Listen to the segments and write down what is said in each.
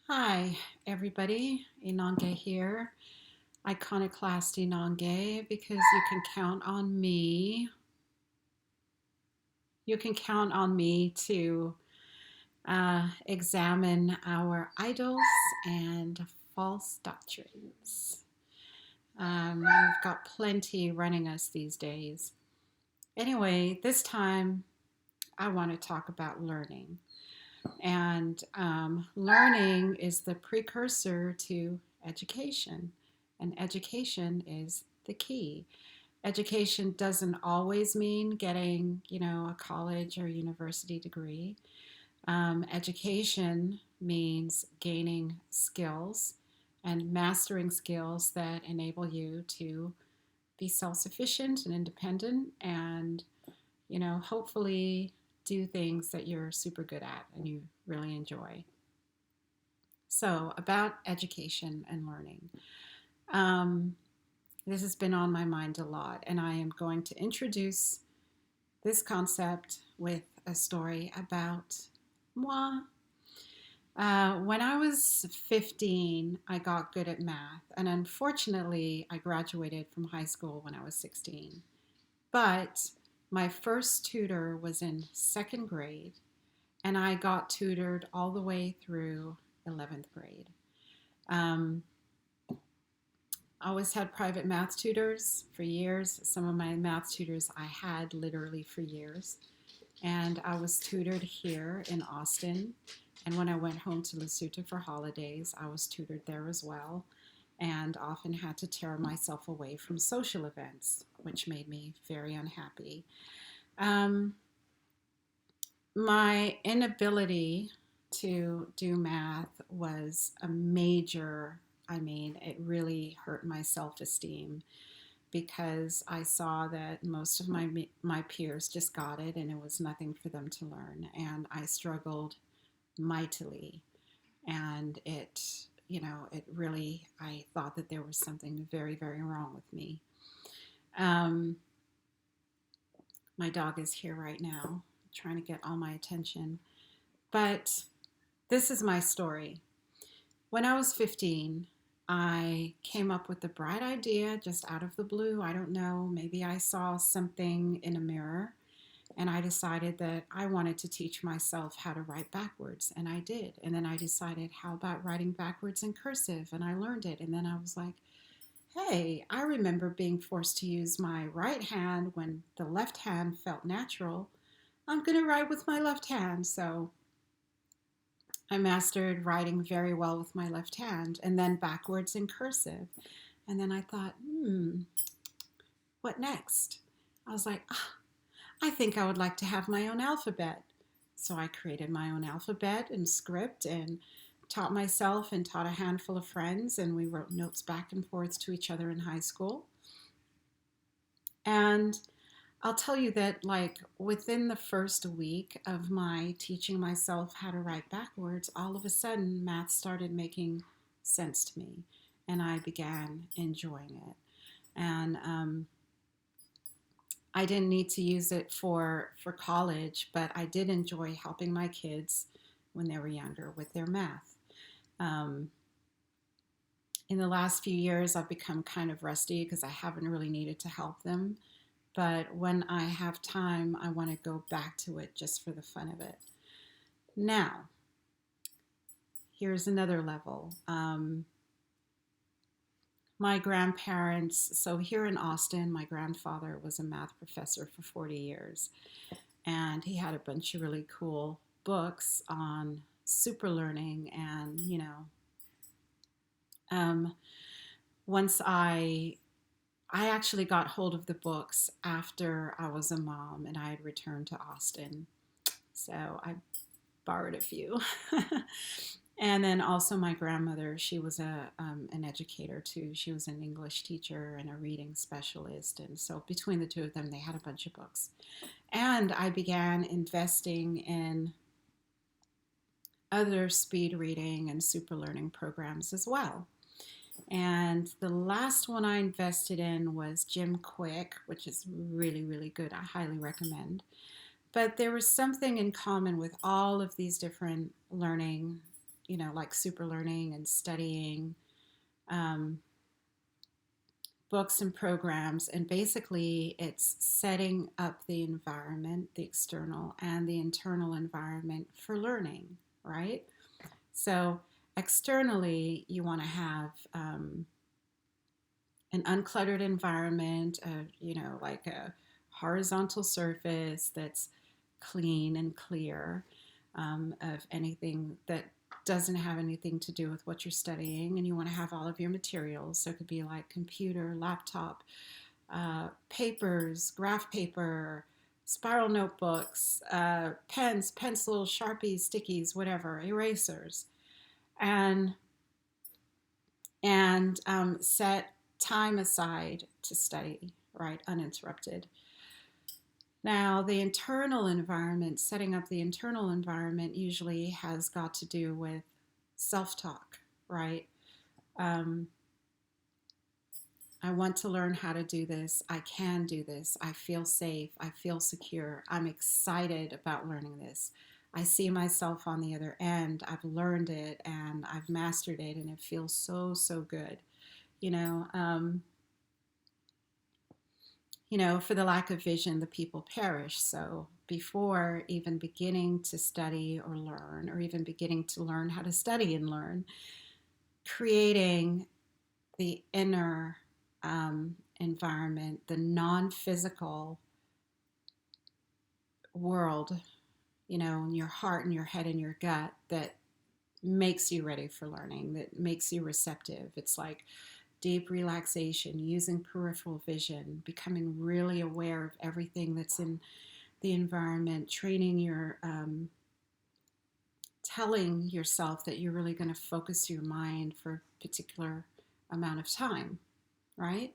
Hi, everybody. Inange here. Iconoclast Inange, because you can count on me. You can count on me to examine our idols and false doctrines. We've got plenty running us these days. Anyway, this time I want to talk about learning. And learning is the precursor to education, and education is the key. Education doesn't always mean getting, a college or university degree. Education means gaining skills and mastering skills that enable you to be self sufficient and independent and hopefully do things that you're super good at and you really enjoy. So, about education and learning. Um, this has been on my mind a lot, and I am going to introduce this concept with a story about moi. When I was 15, I got good at math, and unfortunately, I graduated from high school when I was 16. But my first tutor was in second grade, and I got tutored all the way through 11th grade. Um, I always had private math tutors for years. Some of my math tutors I had literally for years. And I was tutored here in Austin. And when I went home to Lesotho for holidays, I was tutored there as well, and often had to tear myself away from social events, which made me very unhappy. Um, my inability to do math was a major, it really hurt my self esteem because I saw that most of my peers just got it and it was nothing for them to learn, and I struggled mightily. And it really, I thought that there was something very, very wrong with me. Um, my dog is here right now, trying to get all my attention. But this is my story. When I was 15, I came up with a bright idea just out of the blue. I don't know, maybe I saw something in a mirror and I decided that I wanted to teach myself how to write backwards, and I did. And then I decided, how about writing backwards in cursive? And I learned it. And then I was like, hey, I remember being forced to use my right hand when the left hand felt natural. I'm going to write with my left hand. So I mastered writing very well with my left hand and then backwards in cursive. And then I thought, what next? I was like, I think I would like to have my own alphabet. So I created my own alphabet and script and taught myself and taught a handful of friends, and we wrote notes back and forth to each other in high school. And I'll tell you that, like, within the first week of my teaching myself how to write backwards, all of a sudden math started making sense to me, and I began enjoying it. And I didn't need to use it for college, but I did enjoy helping my kids when they were younger with their math. Um, in the last few years, I've become kind of rusty because I haven't really needed to help them. But when I have time, I want to go back to it just for the fun of it. Now, here's another level. My grandparents, so here in Austin, my grandfather was a math professor for 40 years, and he had a bunch of really cool books on super learning. And um, once I actually got hold of the books after I was a mom and I had returned to Austin, so I borrowed a few. And then also my grandmother, she was an educator too. She was an English teacher and a reading specialist, and so between the two of them, they had a bunch of books. And I began investing in other speed reading and super learning programs as well. And the last one I invested in was Jim Quick, which is really, really good. I highly recommend. But there was something in common with all of these different learning like super learning and studying um, books and programs. And basically, it's setting up the environment, the external and the internal environment for learning, right? So, externally, you want to have an uncluttered environment, like a horizontal surface that's clean and clear of anything that doesn't have anything to do with what you're studying. And you want to have all of your materials. So it could be like computer, laptop, papers, graph paper, spiral notebooks, pens, pencils, Sharpies, stickies, whatever, erasers, and set time aside to study, right, uninterrupted. Now, the internal environment, setting up the internal environment usually has got to do with self talk, right? Um, I want to learn how to do this. I can do this. I feel safe. I feel secure. I'm excited about learning this. I see myself on the other end. I've learned it and I've mastered it, and it feels so, so good. You know, um, for the lack of vision, the people perish. So before even beginning to study or learn, or even beginning to learn how to study and learn, creating the inner environment, the non physical world, in your heart and your head and your gut that makes you ready for learning, that makes you receptive. It's like deep relaxation, using peripheral vision, becoming really aware of everything that's in the environment, training telling yourself that you're really going to focus your mind for a particular amount of time, right?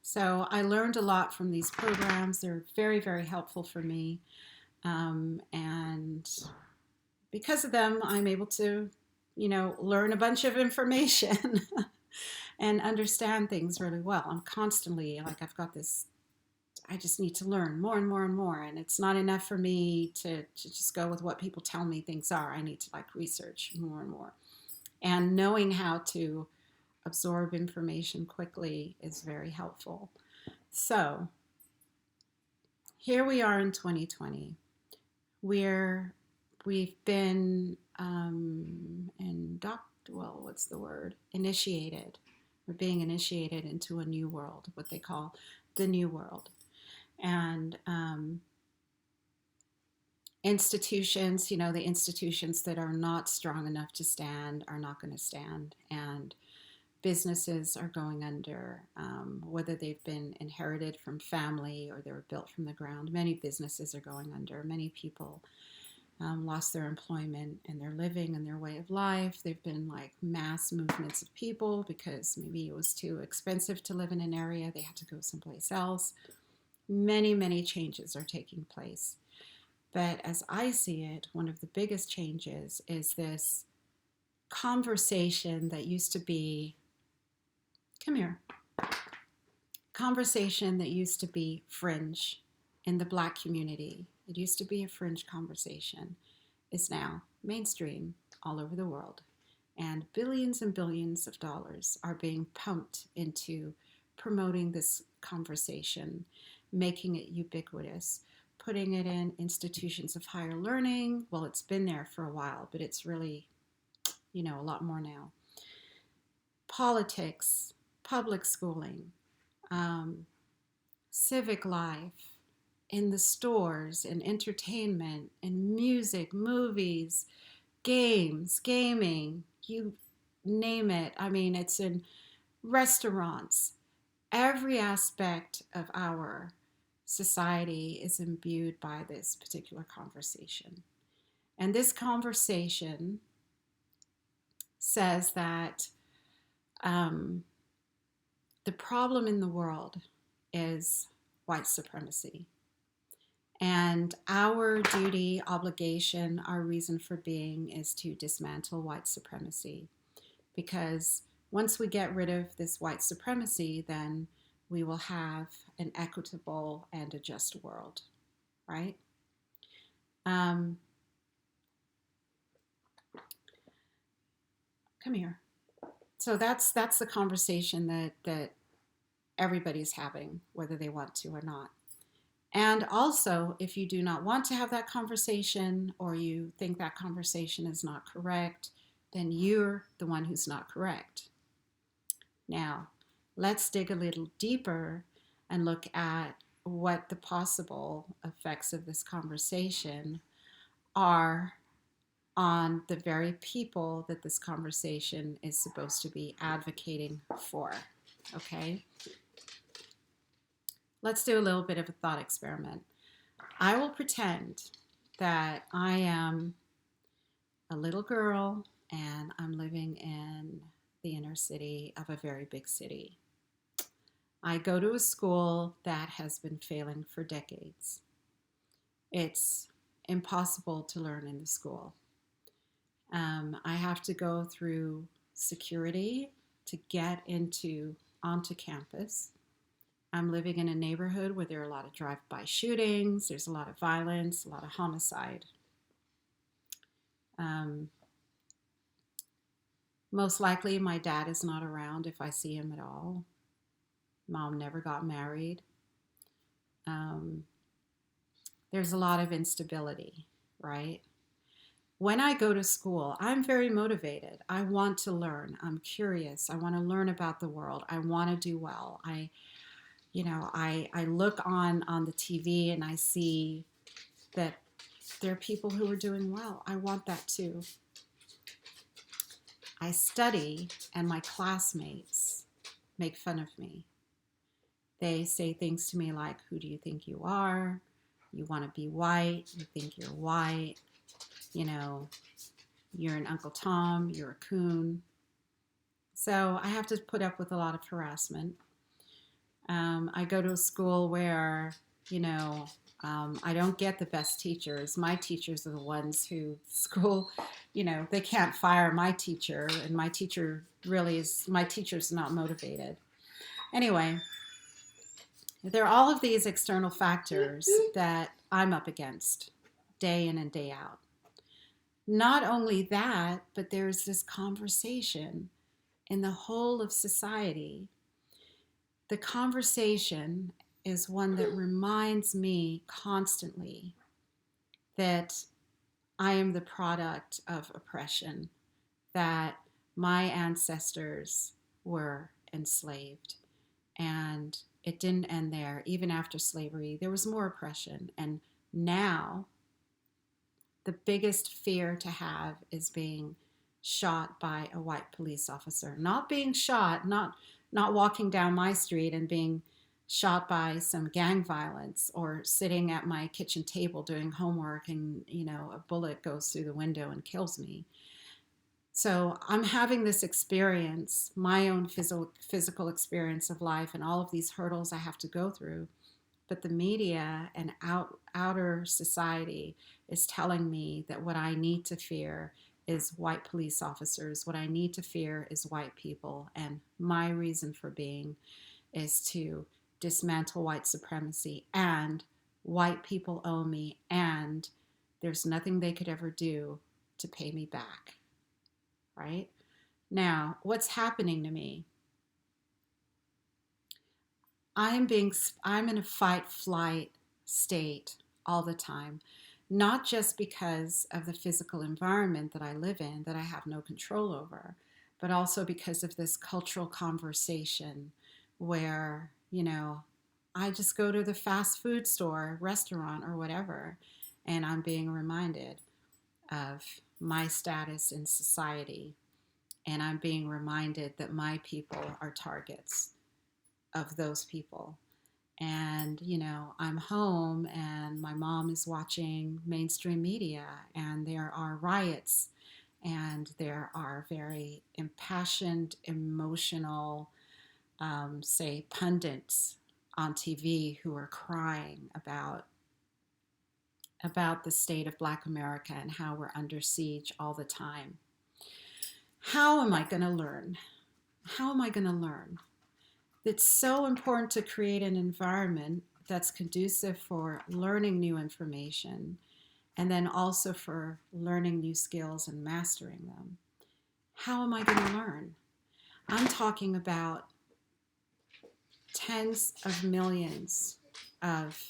So I learned a lot from these programs. They're very, very helpful for me. And because of them, I'm able to, learn a bunch of information and understand things really well. I'm constantly like, I've got this, I just need to learn more and more and more. And it's not enough for me to just go with what people tell me things are. I need to like research more and more. And knowing how to absorb information quickly is very helpful. So here we are in 2020. We've been what's the word? Initiated. We're being initiated into a new world, what they call the new world. And institutions, the institutions that are not strong enough to stand are not going to stand. And businesses are going under, whether they've been inherited from family or they were built from the ground. Many businesses are going under. Many people lost their employment and their living and their way of life. There've been like mass movements of people because maybe it was too expensive to live in an area. They had to go someplace else. Many, many changes are taking place. But as I see it, one of the biggest changes is this conversation that used to be, come here, conversation that used to be fringe in the Black community. It used to be a fringe conversation, is now mainstream all over the world. And billions of dollars are being pumped into promoting this conversation, making it ubiquitous, putting it in institutions of higher learning. Well, it's been there for a while, but it's really, a lot more now. Politics, public schooling, civic life, in the stores, in entertainment, in music, movies, games, gaming, you name it. I mean, it's in restaurants. Every aspect of our society is imbued by this particular conversation. And this conversation says that the problem in the world is white supremacy. And our duty, obligation, our reason for being is to dismantle white supremacy. Because once we get rid of this white supremacy, then we will have an equitable and a just world, right? Um, Come here. So that's the conversation that everybody's having, whether they want to or not. And also, if you do not want to have that conversation or you think that conversation is not correct, then you're the one who's not correct. Now, let's dig a little deeper and look at what the possible effects of this conversation are on the very people that this conversation is supposed to be advocating for. Okay? Let's do a little bit of a thought experiment. I will pretend that I am a little girl and I'm living in the inner city of a very big city. I go to a school that has been failing for decades. It's impossible to learn in the school. I have to go through security to get onto campus. I'm living in a neighborhood where there are a lot of drive-by shootings, there's a lot of violence, a lot of homicide. Most likely my dad is not around if I see him at all. Mom never got married. There's a lot of instability, right? When I go to school, I'm very motivated. I want to learn. I'm curious. I want to learn about the world. I want to do well. I look on the TV and I see that there are people who are doing well. I want that too. I study and my classmates make fun of me. They say things to me like, who do you think you are? You want to be white. You think you're white. You're an Uncle Tom. You're a coon. So I have to put up with a lot of harassment. I go to a school where, I don't get the best teachers. My teachers are the ones who, school, they can't fire my teacher, and my teacher's not motivated. Anyway, there are all of these external factors that I'm up against day in and day out. Not only that, but there's this conversation in the whole of society. The conversation is one that reminds me constantly that I am the product of oppression, that my ancestors were enslaved. And it didn't end there. Even after slavery, there was more oppression. And now, the biggest fear to have is being shot by a white police officer. Not being shot, not walking down my street and being shot by some gang violence, or sitting at my kitchen table doing homework and, a bullet goes through the window and kills me. So I'm having this experience, my own physical experience of life and all of these hurdles I have to go through. But the media and outer society is telling me that what I need to fear is white police officers. What I need to fear is white people. And my reason for being is to dismantle white supremacy, and white people owe me, and there's nothing they could ever do to pay me back. Right? Now, what's happening to me? I'm in a fight-flight state all the time, not just because of the physical environment that I live in that I have no control over, but also because of this cultural conversation where, I just go to the fast food store, restaurant, or whatever, and I'm being reminded of my status in society, and I'm being reminded that my people are targets of those people. And, I'm home and my mom is watching mainstream media, and there are riots, and there are very impassioned, emotional, say, pundits on TV who are crying about the state of Black America and how we're under siege all the time. How am I going to learn? How am I going to learn? It's so important to create an environment that's conducive for learning new information, and then also for learning new skills and mastering them. how am I going to learn? I'm talking about tens of millions of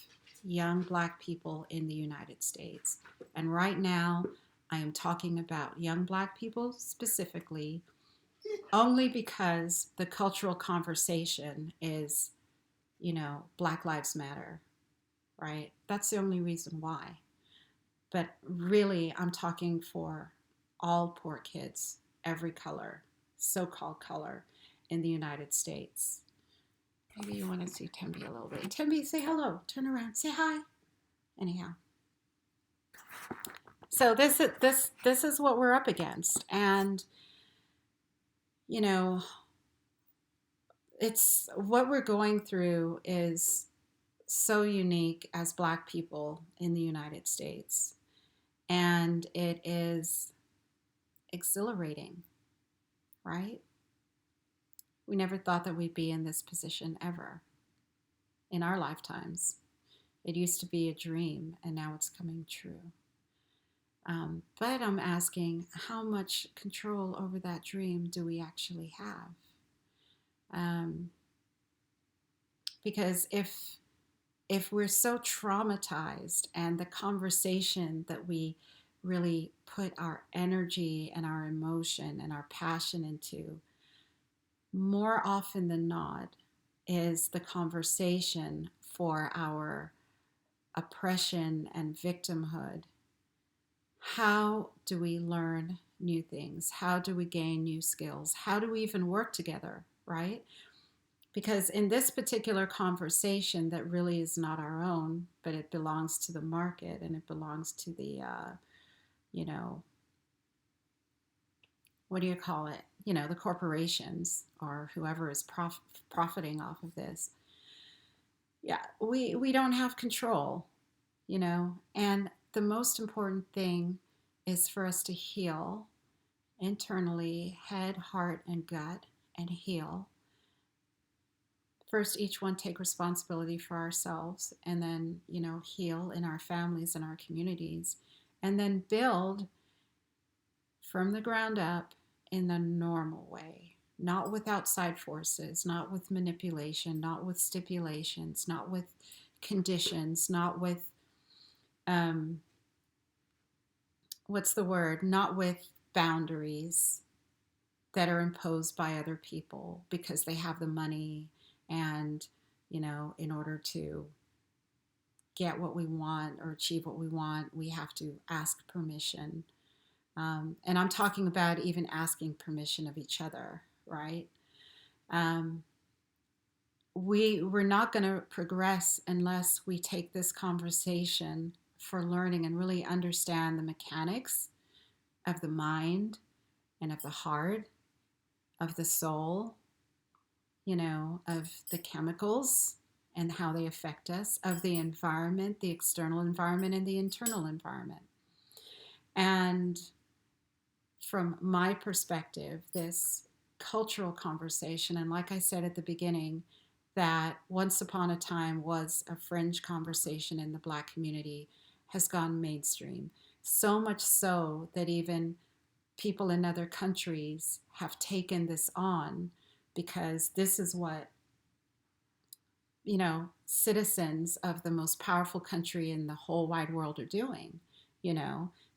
young Black people in the United States. And right now, I am talking about young Black people specifically only because the cultural conversation is, Black Lives Matter, right? That's the only reason why. But really, I'm talking for all poor kids, every color, so called color in the United States. Maybe you want to see Tembi a little bit. Tembi, say hello. Turn around. Say hi. Anyhow. So this is what we're up against. And, you know, it's what we're going through is so unique as Black people in the United States. And it is exhilarating, right? We never thought that we'd be in this position ever in our lifetimes. It used to be a dream, and now it's coming true. But I'm asking, how much control over that dream do we actually have? Because if we're so traumatized, and the conversation that we really put our energy and our emotion and our passion into, more often than not, is the conversation for our oppression and victimhood. How do we learn new things? How do we gain new skills? How do we even work together, right? Because in this particular conversation that really is not our own, but it belongs to the market, and it belongs to the, what do you call it? The corporations or whoever is profiting off of this. Yeah, we don't have control, and the most important thing is for us to heal internally, head, heart, and gut, and heal. First, each one take responsibility for ourselves, and then, heal in our families and our communities, and then build from the ground up in the normal way, not with outside forces, not with manipulation, not with stipulations, not with conditions, not with, what's the word? Not with boundaries that are imposed by other people because they have the money and, in order to get what we want or achieve what we want, we have to ask permission. And I'm talking about even asking permission of each other, right? We're not going to progress unless we take this conversation for learning and really understand the mechanics of the mind and of the heart, of the soul, of the chemicals and how they affect us, of the environment, the external environment and the internal environment. And from my perspective, this cultural conversation, and like I said at the beginning, that once upon a time was a fringe conversation in the Black community, has gone mainstream. So much so that even people in other countries have taken this on, because this is what, citizens of the most powerful country in the whole wide world are doing,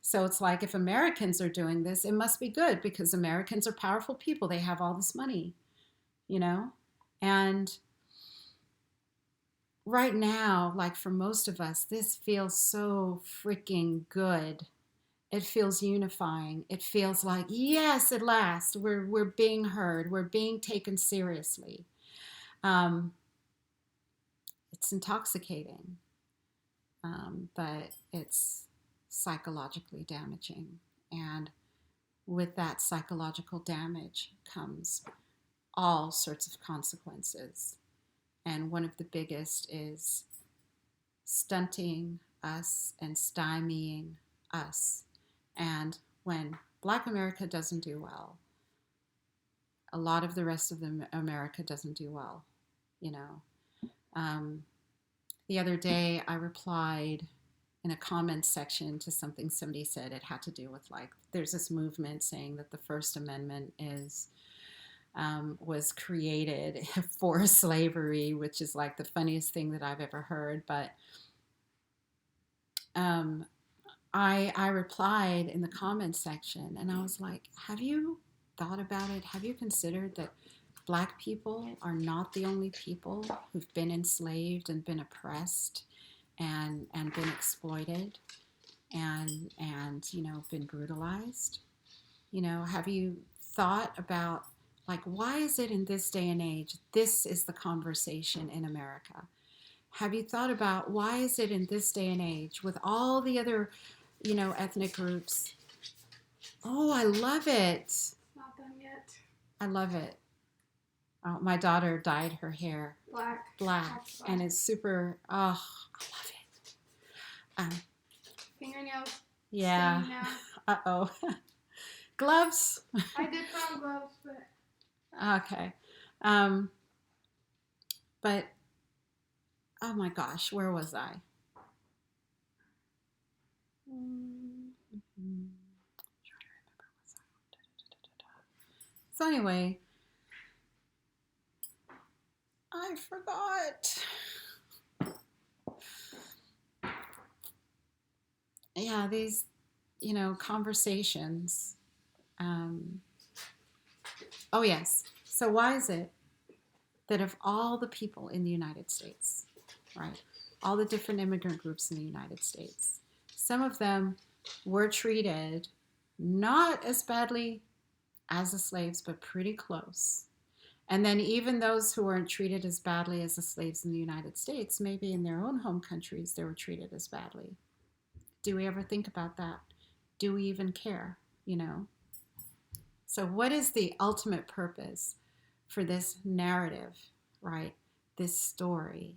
So it's like, if Americans are doing this, it must be good because Americans are powerful people. They have all this money, And right now, like for most of us, this feels so freaking good. It feels unifying. It feels like, yes, at last, we're being heard. We're being taken seriously. It's intoxicating, but it's psychologically damaging. And with that psychological damage comes all sorts of consequences. And one of the biggest is stunting us and stymieing us. And when Black America doesn't do well, a lot of the rest of America doesn't do well, The other day I replied in a comment section to something somebody said. It had to do with like there's this movement saying that the First Amendment is was created for slavery, which is like the funniest thing that I've ever heard. But um, I replied in the comment section, and I was like, "Have you thought about it? Have you considered that Black people are not the only people who've been enslaved and been oppressed and been exploited and been brutalized? Have you thought about like why is it in this day and age this is the conversation in America? Have you thought about why is it in this day and age with all the other, ethnic groups? Oh, I love it. Not done yet. I love it. Oh, my daughter dyed her hair Black. and it's super. Oh, I love it. Fingernails. Yeah. Uh-oh. Gloves. I did found gloves, but Okay. But oh my gosh, where was I? So anyway, I forgot. Yeah, these, conversations. Oh, yes. So why is it that of all the people in the United States, right, all the different immigrant groups in the United States, some of them were treated not as badly as the slaves, but pretty close. And then even those who weren't treated as badly as the slaves in the United States, maybe in their own home countries, they were treated as badly. Do we ever think about that? Do we even care? So what is the ultimate purpose for this narrative, right? This story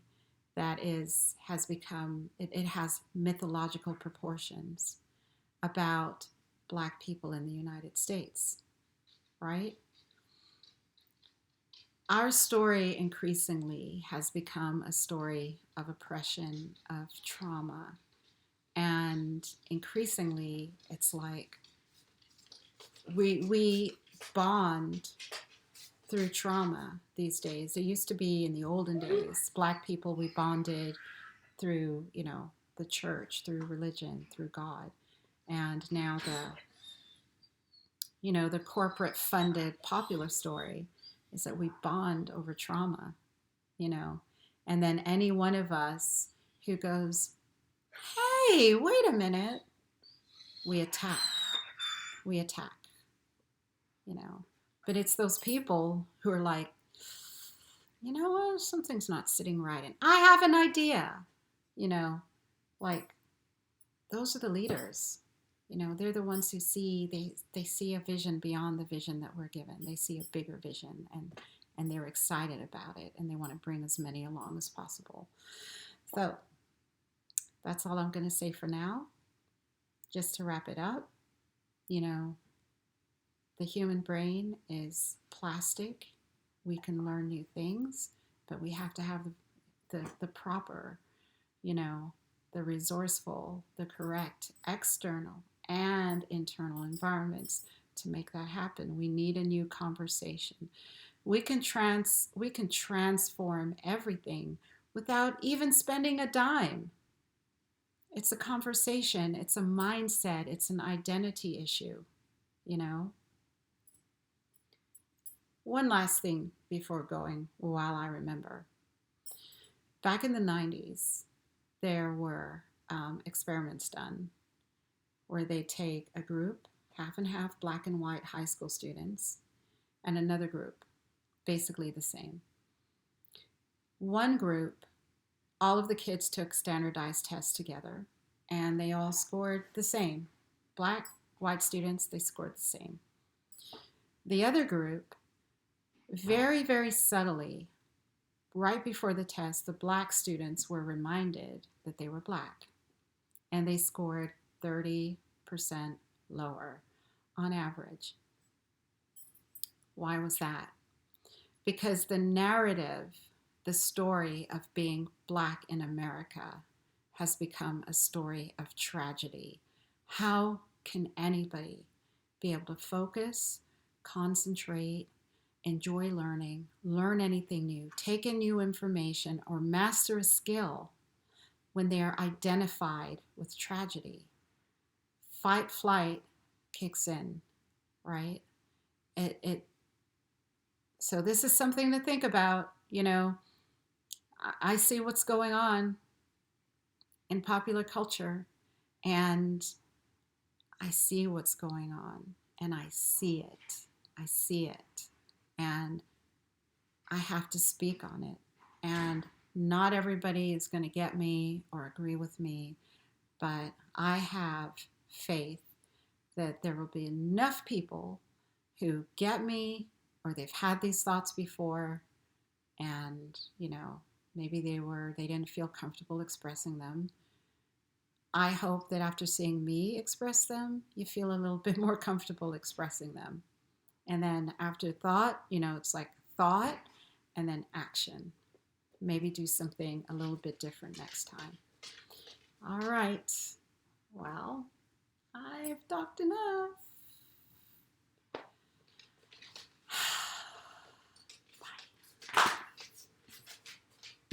that has become, it has mythological proportions about Black people in the United States, right? Our story increasingly has become a story of oppression, of trauma, and increasingly it's like we bond through trauma these days. It used to be in the olden days, Black people, we bonded through, the church, through religion, through God. And now the corporate funded popular story is that we bond over trauma, and then any one of us who goes, hey, wait a minute, we attack, we attack, But it's those people who are like, something's not sitting right. And I have an idea, like those are the leaders. They're the ones who they see a vision beyond the vision that we're given. They see a bigger vision and they're excited about it and they want to bring as many along as possible. So that's all I'm going to say for now. Just to wrap it up, the human brain is plastic. We can learn new things, but we have to have the proper, the resourceful, the correct external and internal environments to make that happen. We need a new conversation. We can transform everything without even spending a dime. It's a conversation, it's a mindset, it's an identity issue, One last thing before going, while I remember. Back in the 90s, there were experiments done where they take a group, half and half Black and white high school students, and another group, basically the same. One group, all of the kids took standardized tests together, and they all scored the same. Black, white students, they scored the same. The other group, very, very subtly, right before the test, the Black students were reminded that they were Black, and they scored 30% lower on average. Why was that? Because the narrative, the story of being Black in America has become a story of tragedy. How can anybody be able to focus, concentrate, enjoy learning, learn anything new, take in new information, or master a skill when they are identified with tragedy? Fight, flight kicks in, right? It so this is something to think about. I see what's going on in popular culture, and I see what's going on, and I see it. I see it. And I have to speak on it. And not everybody is going to get me or agree with me, but I have faith that there will be enough people who get me, or they've had these thoughts before, and maybe they didn't feel comfortable expressing them. I hope that after seeing me express them, you feel a little bit more comfortable expressing them. And then after thought, it's like thought and then action. Maybe do something a little bit different next time. All right. Well, I've talked enough.